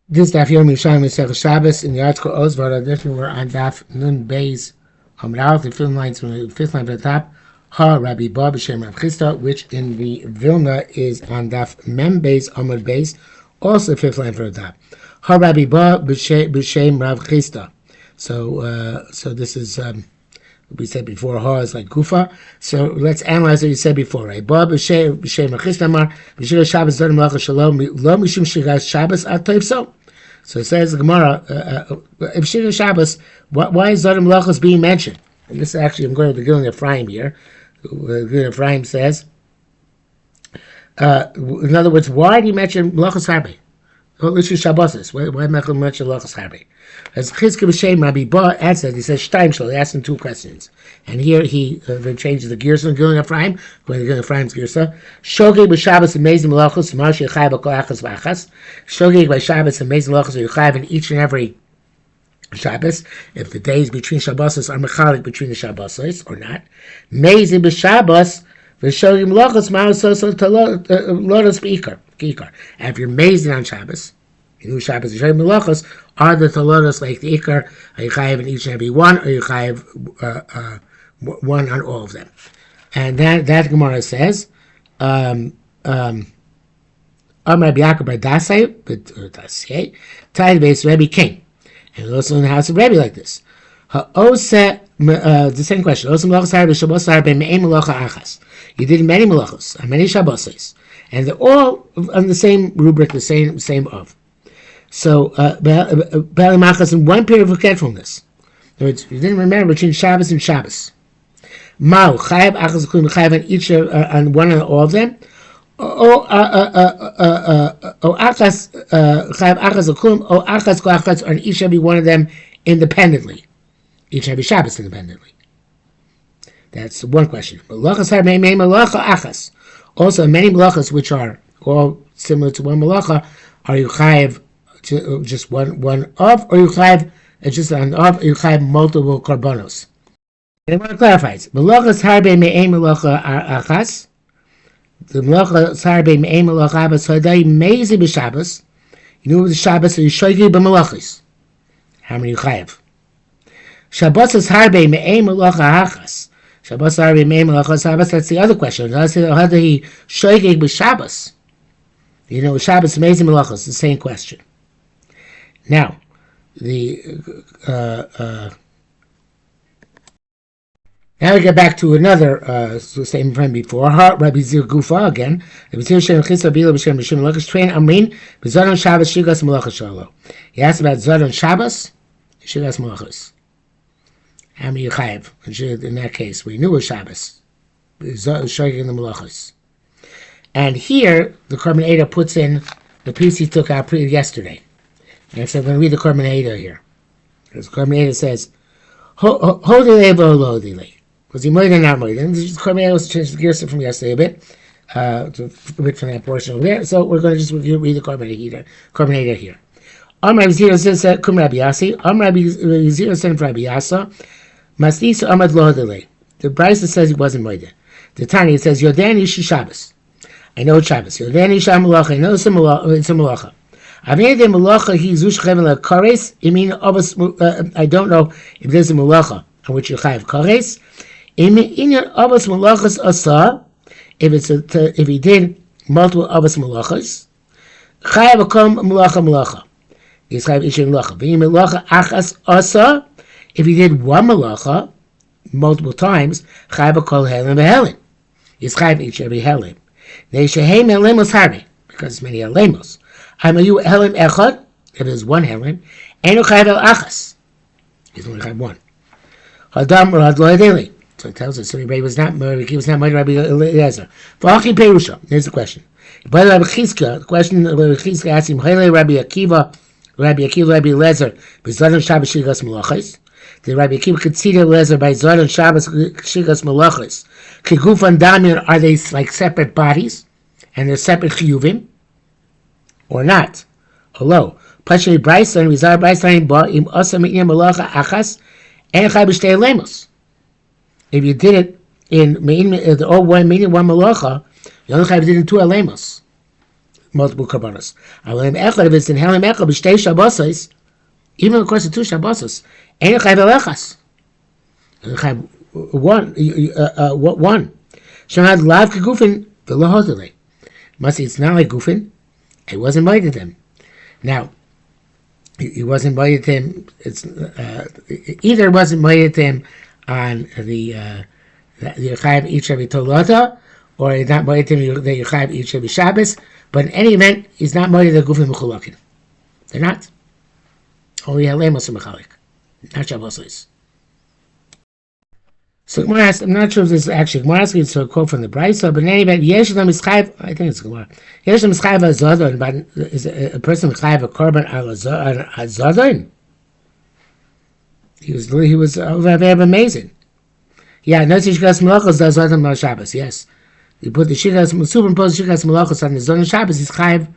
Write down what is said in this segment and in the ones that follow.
This daf Yerushalmi Shabbos in the article Ozvar edition we're on daf Nun Beis Amral, the fifth line from the top. Ha Rabbi Ba b'Shem Rav Chisda, which in the Vilna is on daf Mem Beis Amud Beis, also the fifth line from the top. Ha Rabbi Ba b'Shem Rav Chisda. So this is we said before. Ha is like Gufa. So let's analyze what you said before. Right? Ba b'Shem Rav Chisda Amar b'Shir Shabbos Zodim Malacha Shalom Lo Mishum Shigas Shabbos Atayv So. So it says the Gemara, if Shir Shabbos, why is Zodim Malachos being mentioned? And this actually, I'm going to the Gilin Ephraim here. The Gilin Ephraim says, in other words, why do you mention Malachos Harbe? Shir Shabbos, why mention Malachos Harbe? As Chizkiah B'Shem Rabbi Ba answered, he says, Shtaim Shal, he asked him two questions. And here he changes the gears of the Gilin Ephraim, going to the Gilin Ephraim's girsa. Shogeg b'Shabbos amazing malachos, Mar sheyachai b'kol achas v'achas. Shogeg by Shabbos amazing malachos, you chayv in each and every Shabbos, if the days between Shabbos are mechalik between the Shabbos or not. Amazing b'Shabbos, v'shogeg malachos, Mar so lodos b'ikar. And if you're amazing on Shabbos, you know Shabbos, you shogeg malachos, are the talodos like the ikar? Are you chayiv in each and every one, or you chayiv one on all of them? And that Gemara says, Amar Rabbi Yaakov bar Dasai, Tied base Rabbi King, and also in the house of Rabbi like this. The same question. You did many malachos, many shabbos, and they're all on the same rubric, the same of. So, Bali Machas in one period of forgetfulness. In other words, you didn't remember between Shabbos and Shabbos. Mao, Chayav, Achaz, Klum, Chayav on each, on one and all of them. Achaz, Chayav, Achaz, Klum, Achaz, Klachaz, on each and every one of them independently. Each and every Shabbos independently. That's one question. Malachas Harbe Mei Malacha Achaz. Also, many malachas which are all similar to one malacha, are you Chayav just one of, or you chayiv just an of, or you chayiv multiple karbonos. And I want to clarify it. Malachas harbe me'ei malacha achas. The malachas harbe me'ei malacha achas. So they mezi b'Shabbos. You know the Shabbos, so you shoygi b'malachis. How many you chayiv? Shabbos is harbe me'ei malacha achas. Shabbos harbe me'ei malacha Shabbos. That's the other question. How do he shoygi b'Shabbos? You know, Shabbos mezi malachas. The same question. Now, now we get back to another statement from before. Rabbi Zir Gufa again. Rabbi Zir Shem Chisa Bila B'Shem B'Shem Malachas Train Amrin B'Zadon Shabbos Shigas Malachas Shalo. He asked about Zadon Shabbos Shigas Malachas. How many chayiv? In that case, we knew it was Shabbos. Shogeg the Malachas. And here the Korban Eda puts in the piece he took out yesterday. And so I'm going to read the Korban Eda here. Because the Korban Eda says, Hodile v'olodile. Was he moed or not moed? And the Korban Eda was changed the gears from yesterday a bit from that portion over there. So we're going to just read the Korban Eda here. Rabbi Zira says, Kum Rabbi Yasi. Rabbi Zira said Rabbi Yasa. Masnisa Amad Lodile. The Brisa says he wasn't moed. The Tanya says, Yodani Ishi Shabbos. I know it's Shabbos. Yodani Ishi Malacha. I know it's a Malacha. I don't know if there's a malacha on which you chayav kares. If he did multiple avos malachas, chayav akom malacha. He's chayav ish malacha. Achas asa. If he did one malacha multiple times, chayav akol helen behelen. He's chayav each every helen. Neishahem helemos harbe, because it's many helemos. Hamayu helen echad. If there's one helen, enu chayav el achas. He's only chayav one. Hadam rad lo adeli. So it tells us so he was not married Rabbi Eliezer. V'achi perusha. Here's the question. But Rabbi Chizkiah, the question Rabbi Chizkiah asked him, Hele Rabbi Akiva, Rabbi Eliezer, b'Zadon Shabbos Shigas Malachos. Did Rabbi Akiva consider Eliezer by Zadon Shabbos Shigas Malachos? Kigufan Damian, are they like separate bodies and they're separate chiyuvim? Or not? Hello. Pashmi Bryson, Rizar Bryson, Im Asa Mi'im Malacha Achas, and Chai B'Shtei Lemos. If you did it in all one, meaning one Malacha, you only did it in two Alemos. multiple karbanos. If it's in Helim Echad b'shtei Shabbos, even of course the 2 Shabbos, ain't chayv elechas. Chayv one. Shemad lav kegufin v'lohotele. Must it's not like gufin. He wasn't invited them. Now, he wasn't invited him. It's either wasn't invited him on the Yechayev each every Tolata, or he's not invited him the Yechayev each every Shabbos. But in any event, he's not invited the Gufim Mechulakin. They're not. Only Halemos and Mechalik, not Shabbos. So Gemara asks, I'm not sure if this is actually Gemara asking, it's a quote from the Brisa, but in any event, Yerushalmi Shabbos, I think it's Gemara. Yerushalmi Shabbos Zadon, but is a person Chayav a korban al Zadon? He was very amazing. Yeah, no Shikas Malachos does Zadon Mal Shabbos. Yes, you put the Shikas superimpose Shikas Malachos on the Zadon Shabbos. He's Chayav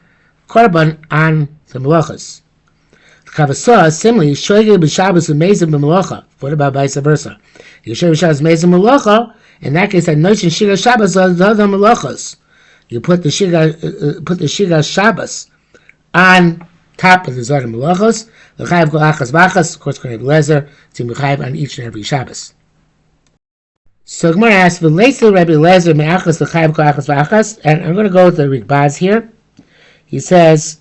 korban on the Malachos. Kavasah similarly Shoygel b'Shabbos amazing b'Malacha. What about vice versa? You show Shabbos amazing Malacha. In that case, that notion Shigas Shabbos are the other Malachos. You put the Shigas Shabbos on top of the Zod Malachos. The Chayav Golachas Bachas. Of course, going to be Lezer to Mechayev on each and every Shabbos. So Gemara asks, "V'leisel Rabbi Lezer me'achas the Chayav Golachas Bachas." And I'm going to go with the Rigbaz here. He says.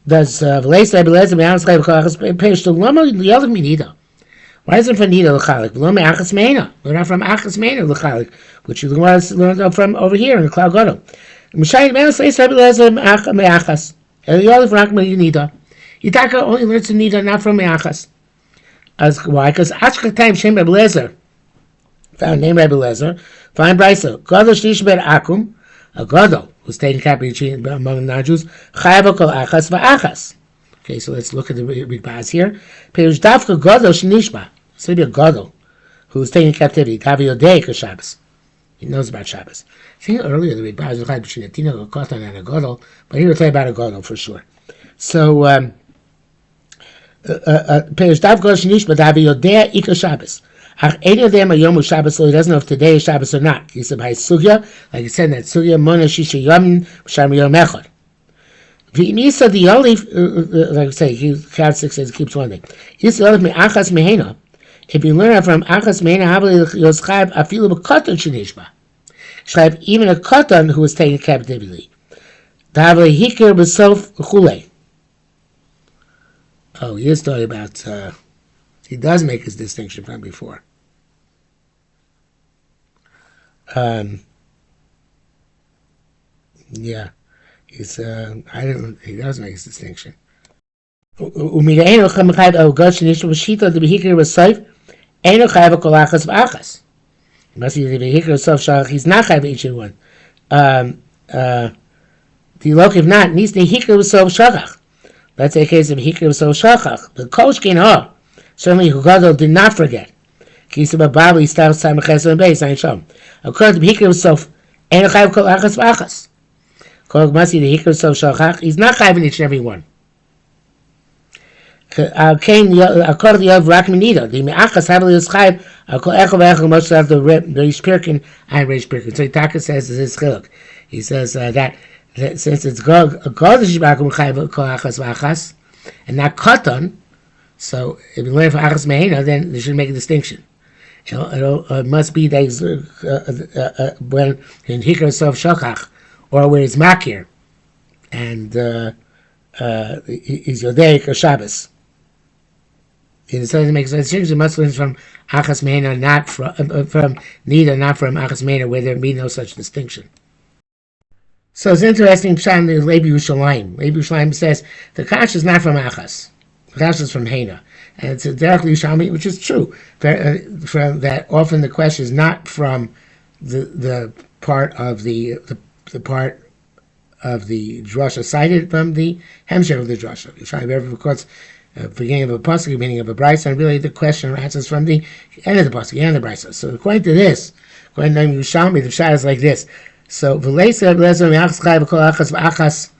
Does V'leis Rabbi Lezer me'achas Chayav Golachas Perish to Lama Yelav Minida? Why isn't from Nida l'chalik? V'lo me'achas meina. We're not from achas meina l'chalik, which is learned from over here in the Klal Gadol. M'shayim me'achas V'leis Rabbi Lezer me'achas. Yelav rak me'nida. Yitaka only learns to Nida, not from me'achas. As why? Because Ashka time Shem Rabbi Lezer, found name Rabbi Lezer, find Brisa. Gadol shlish ben akum, a Gadol who's taking captivity among the non-Jews. Chayav kol achas va'achas. Okay, so let's look at the Rigbaz here. Perish Davka Gadol shenishba. So be a Gadol who's taking captivity. Tavi Yodei Shabbos. He knows about Shabbos. I think earlier the Rigbaz was like between a Tino, a Kotan, and a Gadol, but here we're talking about a Gadol for sure. So Perish Davka shenishba Tavi Yodei Ika Shabbos. Ach any of them are Yom Shabbos, so he doesn't know if today is Shabbos or not. He said by Sugya, like he said in that Sugya, Mona Shisha Yom Sham Yom Echad. V'imisa the only, like I say, he counts 6 says keeps one thing. Is the only achas mehena. If you learn from achas mehena, habli yoschayv afilu b'katan shenishba. Shayv even a katan who was taken captivity. Davli hikir b'sof chulei. Oh, he is talking about. He does make his distinction from before. Yeah. He's he does make his distinction. Must be the vehicle of self. He's not chayv each and one. The look if not needs the hikr of self shachach. Let's say a case of hikr of self shachach. The koshkin ha certainly Gadol did not forget. Case of a babli starts time ches and base. I show. According to hikr of self, ain't chayv kol achas v'achas. Must be the hikr of self shachach. He's not chayv each and every one. According to the Yov Rak Menida, the me'achas havli is chayv. Kol echol v'echol must have the Reish Pirkin and Reish Pirkin. So Taka says this is chiluk. He says that since it's God Shibachum chayv kol achas v'achas and not katan, so if you learn from achas mehena, then they should make a distinction. It must be that when in hikr of self shachach or where it's makir and is Yodei or Shabbos. It doesn't make sense. It must learn from achas mehena, not from Nida, not from achas mehena, where there be no such distinction. So it's interesting. Pshan the Levi Yerushalmi. Levi Yerushalmi says the kash is not from achas. The kash is from hena, and it's directly Yerushalmi, which is true. From that, often the question is not from the part of the part of the drasha cited from the hemshech of the drasha. Yerushalmi ever quotes beginning of a pasuk, beginning of a brisa, and really the question answers from the end of the pasuk, end of the brisa. So according to this, according to Yerushalmi, the shah is like this. So v'leisel lezer me'achas chayv kol achas v'achas.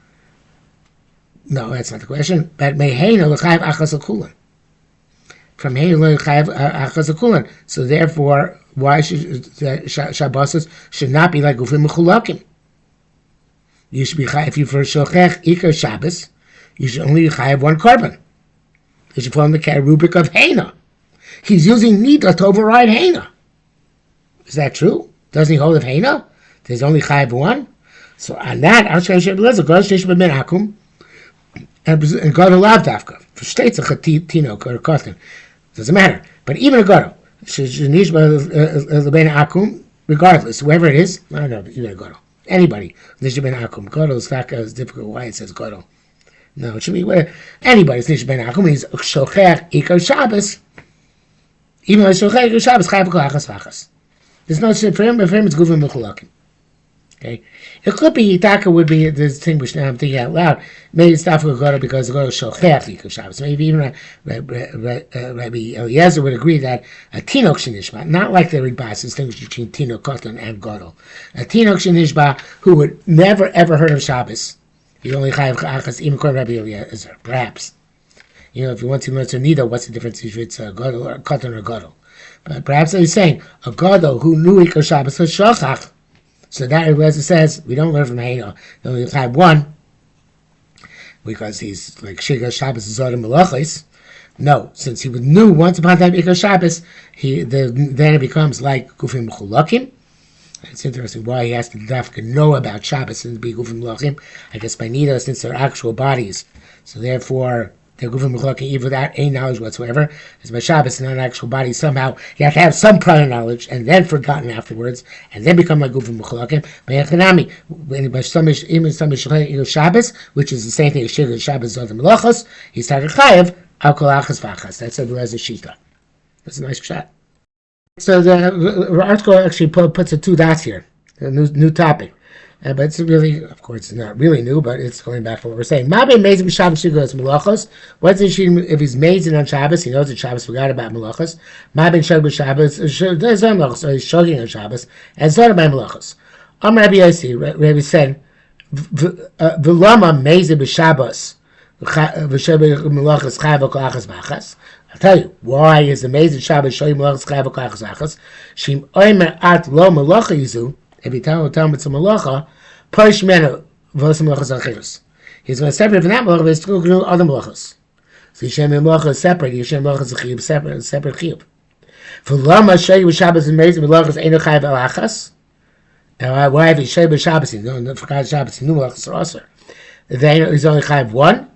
No, that's not the question. But mehena l'chayv achas l'kulan. from Heiloi Chayav Achas Akulan. So therefore, why should Shabbos should not be like Gufim Mechulakim? You should be chayav, if you for Shochech Ikar Shabbos, you should only chayav one korban. You should fall in the rubric of Heina. He's using Nida to override Heina. Is that true? Doesn't he hold of Heina? There's only chayav one. So on that, I'll show you a God Sheish B'Min Akum and God Alav Dafka. For states a Tinok or a Kotin. Doesn't matter. But even a Gadol, Shenish B'Min Akum, regardless, whoever it is, I don't know, even a Gadol. Anybody. Nish Ben Akum. Gadol is difficult. Why it says Gadol? No, it should be anybody's Nish Ben Akum. He's Shochech Ikar Shabbos. Even though Shochech Ikar Shabbos, Chayav Achas Vachas. There's no shit for him, but for him it's Gufim Mechulakim. Okay? It could be Itaka would be distinguished now, I'm thinking out loud. Maybe it's not for Gadol because the Gadol is Shochech Ikar Shabbos. Maybe even Rabbi Eliezer would agree that a Tinok Shenishba, not like the Rigbas, distinguished between Tinok, Kotlin, and Gadol. A Tinok Shenishba who would never ever heard of Shabbos. He's only Chayav Achas, even according to Rabbi Eliezer, perhaps. You know, if you want to learn to Nida, what's the difference if it's a Gadol or Kotlin or Gadol? But perhaps he's saying a Gadol who knew Ikar Shabbos was Shochach. So that Eliezer says we don't learn from Heina. We only have one because he's like Shigas Shabbos Zodim Malachis. No, since he knew once upon a time Ikar Shabbos, then it becomes like Gufim Mechulakim. It's interesting why he has to dafka know about Shabbos and be Gufim Mechulakim. I guess by Nida, since they're actual bodies, so therefore they're Gufim Mechulakim even without any knowledge whatsoever. As by Shabbos, not an actual body, somehow you have to have some prior knowledge and then forgotten afterwards, and then become like Gufim Mechulakim. By Yechanami, even some Shabbos, which is the same thing as Shigas Shabbos Zodim Malachos, he started Chayav Al Kol Achas Vachas. That's a Eliezer Shita. That's a nice shot. So the article actually puts 2 dots here, a new topic. But it's really, of course, it's not really new, but it's going back to what we're saying. Mabe Mezim Shabbos Shigas Malachos. What's the issue if he's mazing on Shabbos? He knows that Shabbos forgot about Malachos. Mabe Shabbos Shabbos, there's no Malachos, so he's shogging on Shabbos, and it's not about Malachos. Rabbi Yossi, Rabbi said, V'lama Mezim B'Shabbos, V'Shabbos Malachos Chayav Kol Achas Vachas. I'll tell you, why is the amazing Shabbos showing Malachos Chayav Kol Achas Vachas? Shim Oimer At Lo Malacha Yizu. If you tell him it's a malacha, Parish Mena Vos Malachas Achiros. He's going to separate from that malacha, but he's still going to do other malachas. So Yishem Malacha is separate, Yishem Malacha is a chiyuv, separate chiyuv. For Lama Shei Shabbos and Mezim Malachas Eino Chayav Al Achas. And why if he's Shei Shabbos, he no forgot Shabbos, he knew Malachas are also. Then he's only Chayav 1.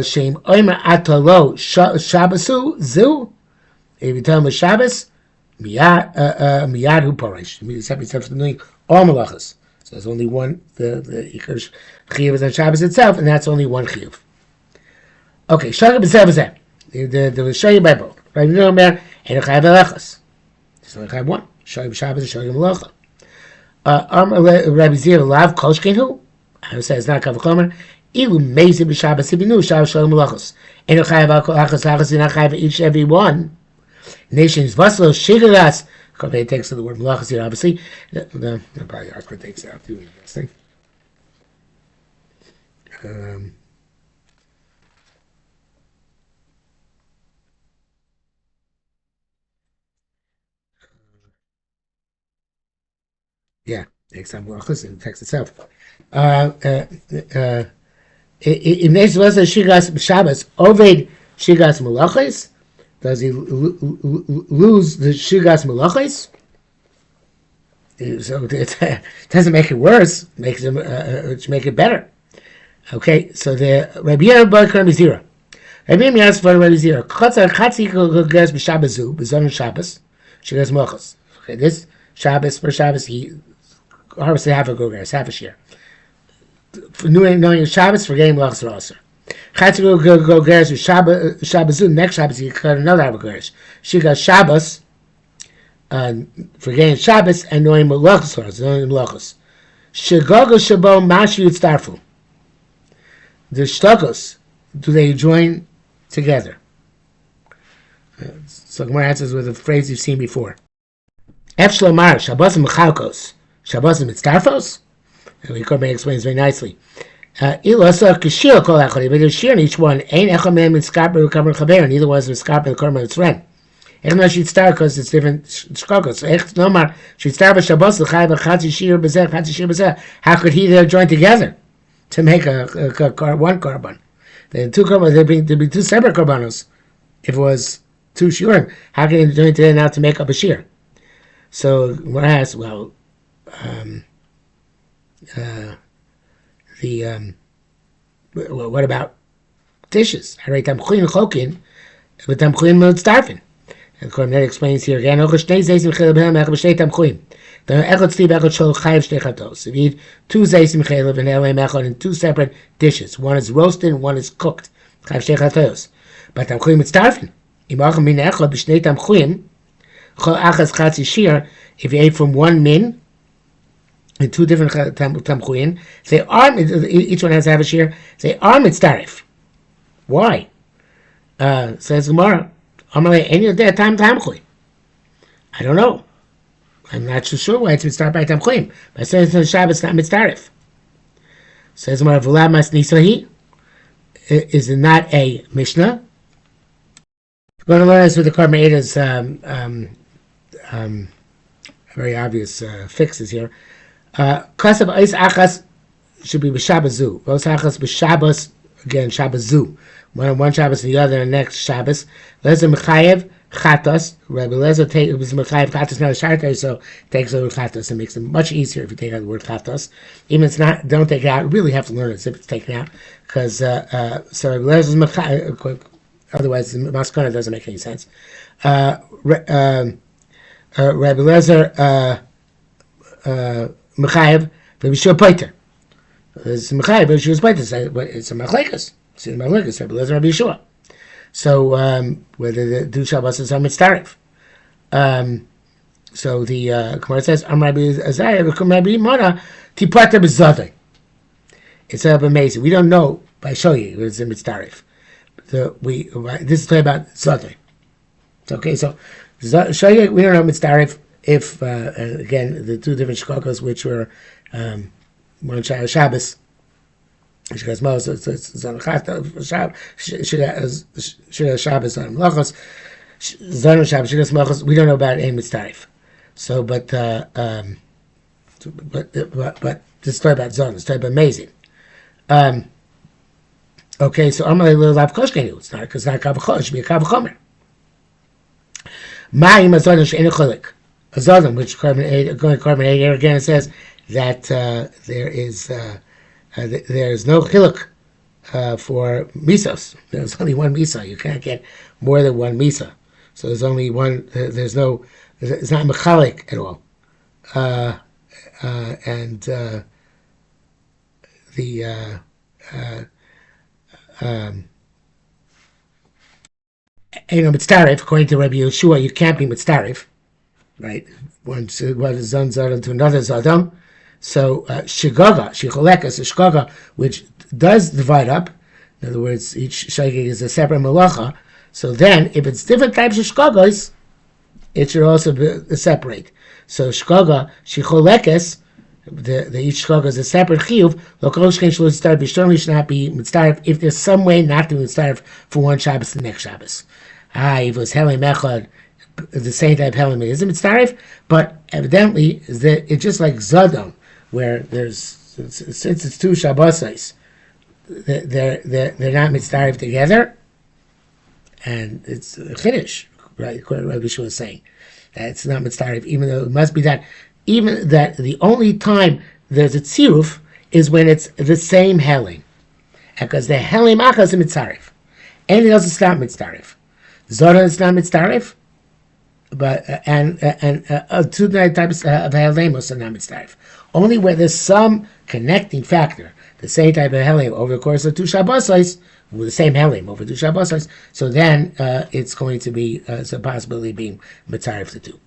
Shem Oimer Atalo Shabbosu Zu. If you tell him it's Shabbos, Miyad hu parish. He separates himself from doing all malachas. So there's only one. The chiyuv is on Shabbos itself, and that's only one chiyuv. Okay, shagab b'zeh. The shayim by both. Right? You know, man, and chayav elachas. There's only chayav one. Shayim Shabbos and shayim malacha. Rabbi Zir lav kolshkinu. I would say it's not kavachomer. Ilu mezim b'Shabbos ibinu Shabbos shayim malachas. And chayav al kolachas lachas in chayav each every one. Nations Vaslo Shigaras. It takes the word Malachas here, obviously. The probably Arthur takes it out too. Interesting. Yeah, takes out Malachas in the text itself. If Nations Vaslo Shigaras Shabbos Oved Shigas Malachas. Does he lose the Shigas Malachis? So it doesn't make it worse. It makes him make it better. Okay, so the Rabbi Yehuda Rabbi Zira. Rabbi Yehuda asked for Rabbi Zira. Chatzi goes b'Shabbosu b'Zon Shabbos Shigas Malachos. Okay, this Shabbos for Shabbos he harvested half a gogeres, half a shear. For knowing Shabbos, forgetting Malachos also. Chatzi go geres Shabbosu. Next Shabbos he cut another half a gogeres. She got Shabbos, forgetting Shabbos and knowing Malachos, knowing Malachos. Shegogo shabo mashu yitztarfu. The shtagos, do they join together? So Gemara answers with a phrase you've seen before. Ef shlomar Shabbosim mechalkos, Shabbosim mitztarfos. And Rabbi explains very nicely. Ilasa kashir kol echad, but there's shir in each one. Ein echad mem mitzkaper v'kamer chaber, neither was mitzkaper v'kamer tzren. And not she'd start because it's different shkogos. So ech nomar she'd start with Shabbos l'chai v'chatzi shir b'zeh, chatzi shir b'zeh. How could he there join together to make one korban? The two korbanos, there'd be two separate korbanos. If it was two shiurim, how can he join together now to make up a shir? So what I asked, well, what about dishes? I write tamchuin chokin, but tamchuin mitzdarfin. And Kornet explains here again. If you eat two zeisim chaylev and elem echad in two separate dishes, one is roasted and one is cooked, chayav shtei chatos. But tamchuin mitzdarfin. Imacham min echad b'shnei tamchuin chol achas chatzi shir. If you ate from one min in two different tamchuin, they are, each one has to have a shir. They are mitzdarif. Why? Says Gemara. I don't know. I'm not so sure why it's mitzdarif by tamchuim. But it says on Shabbos not mitzdarif. Says Gemara, V'la mas nisahi. Is it not a mishnah? We're going to learn this with the Korban Eida's very obvious fixes here. Kasav Eis Achas should be b'Shabbazu. Eis Achas b'Shabbos, again, Shabbazu. One Shabbos and the other, and next Shabbos. Lezer Mechayev Chatos. Rabbi Lezer was Mechayev Chatos, not a Shartei, so takes over Chatos and makes it much easier if you take out the word Chatos. Even if it's not, don't take it out. You really have to learn it if it's taken out. Because, so Rabbi Lezer is Mechayev, otherwise the Maskana doesn't make any sense. Rabbi Lezer Mechayev V'Bishur Poiter. It's Mechayev V'Bishur Poiter. It's a Machlekes. It's in Machlekes. Rabbi Lezer Rabbi Yeshua. So whether the two Shabbos is mitzdarif. So the Gemara says, "Am Rabbi Azariah v'kum Rabbi Yimona tipata b'zadai." It's amazing. We don't know, but I show you it's in mitzdarif. So this is talking about zadai. Okay, so show you we don't know mitzdarif if again the two different shkokos which were one Shabbos. Shabbos Moses, it's on Shabbos on Melachos, Zon Shabbos, Shabbos Melachos. We don't know about a mitzdarif. So, but this story about Zon, this story about amazing. Okay, so Amalei Lav Koshkenu. It's not because it's not Kavachomer. It should be a Kavachomer. Ma'im Azon She'enu Cholik. Azon, which Korban Eidah again says that there is no chiluk for misos. There's only one misa. You can't get more than one misa. So there's only one. It's not mechalik at all. And mitzdarif, according to Rabbi Yeshua, you can't be mitzdarif, right? One is zon zadam to another zadam. So shigaga, shicholekas, a shgaga, which does divide up. In other words, each shagig is a separate malacha. So then, if it's different types of shgagas, it should also be separate. So shgaga, shicholekas, the each shgaga is a separate chiyuv. Lokaloshken shlo mitzdarif. Certainly should not be mitzdarif if there's some way not to be mitzdarif for one Shabbos to the next Shabbos. If it was helim echad, the same type of helim is mitzdarif, but evidently it's just like zadon, where since it's two Shabbosais, they're not mitzdarif together, and it's a chiddush, right? Rabbi Yeshua was saying that it's not mitzdarif, even though it must be that. Even that the only time there's a tziruf is when it's the same helim, because the helim achas is mitzdarif, anything else is not mitzdarif. Zora is not mitzdarif, but and two types of helemos are not mitzdarif. Only where there's some connecting factor, the same type of helim over the course of two Shabbosais, with the same helim over two Shabbosais, so then it's going to be it's a possibility being mitzdarif to two.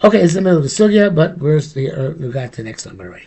Okay, it's the middle of the sugya, but we got the next number right.